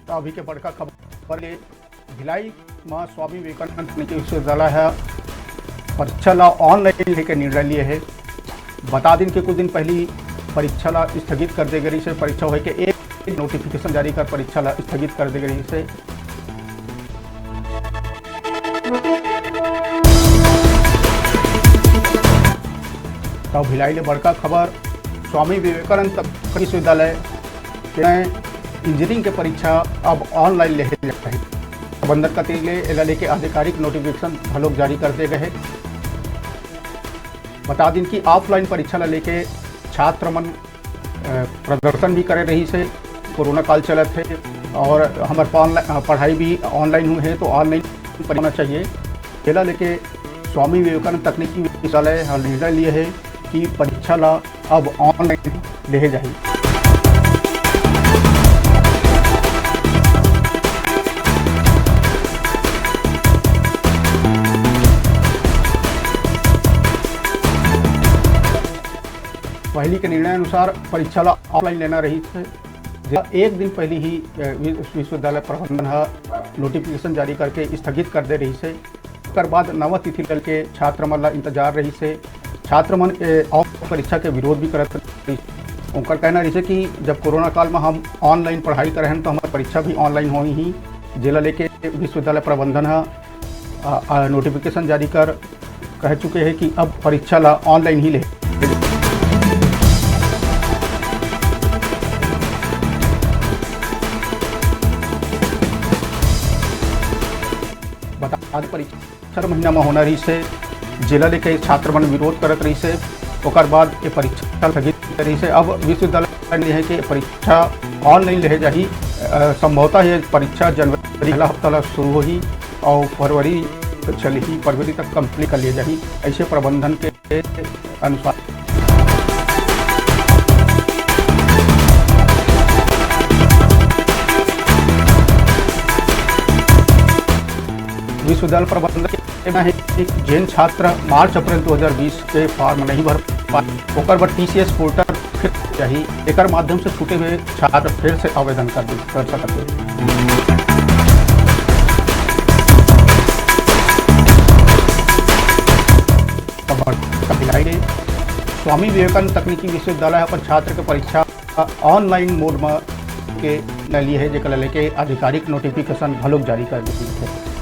अभी के बड़का खबर ये भिलाई में स्वामी विवेकानंद तकनीकी विश्वविद्यालय है परीक्षा ला ऑनलाइन लेके निर्णय लिए है। बता दिन के कुछ दिन पहले परीक्षा ला स्थगित कर दे गई से परीक्षा हो के एक नोटिफिकेशन जारी कर परीक्षा ला स्थगित कर दे गई से तो भिलाई ले बड़का खबर स्वामी विवेकानंद तकनीकी विश्वविद्यालय इंजीनियरिंग के परीक्षा अब ऑनलाइन ले जाता है। प्रबंधन का एला लेके आधिकारिक नोटिफिकेशन लोग जारी कर दे गए। बता दिन कि ऑफलाइन परीक्षा ला लेके छात्र मन प्रदर्शन भी करे रही से कोरोना काल चलत है और हमारे पढ़ाई भी ऑनलाइन हुई है तो ऑनलाइन पढ़ना चाहिए। एला लेके स्वामी विवेकानंद तकनीकी विश्वविद्यालय निर्णय लिए है कि परीक्षा ला अब ऑनलाइन ले जाए। पहले के निर्णय अनुसार परीक्षा ला ऑफलाइन लेना रही थे। एक दिन पहले ही विश्वविद्यालय प्रबंधन नोटिफिकेशन जारी करके स्थगित कर दे रही से उसके बाद नवा तिथि के छात्र मन ला इंतजार रही से छात्र मन ऑफ परीक्षा के विरोध भी करत रही। उनका कहना रही से कि जब कोरोना काल में हम ऑनलाइन पढ़ाई कर रहे हैं तो हमारी परीक्षा भी ऑनलाइन होनी ही जिला लेके विश्वविद्यालय प्रबंधन नोटिफिकेशन जारी कर कह चुके हैं कि अब परीक्षा ला ऑनलाइन ही ले। बता परीक्षा महीना में होना रही से जिला लेके छात्र मन विरोध करत रही से ओकर बाद ये परीक्षा स्थगित रही से अब विश्वविद्यालय है कि परीक्षा ऑनलाइन ले जाही। संभवतः ये परीक्षा जनवरी पहला हफ्ता ला शुरू होगी और फरवरी चली ही फरवरी तक कंप्लीट कर लिए जाही ऐसे प्रबंधन के अनुसार। विश्वविद्यालय प्रबंधन के कहना है कि जैन छात्र मार्च अप्रैल 2020 के फॉर्म नहीं भर पाए ओकर बाद TCS पोर्टल फिर चाहिए एक माध्यम से छूटे हुए छात्र फिर से आवेदन कर सकते हैं। स्वामी विवेकानंद तकनीकी विश्वविद्यालय पर छात्र के परीक्षा ऑनलाइन मोड में के लिए है जेकर लेके आधिकारिक नोटिफिकेशन लोग जारी कर दी है।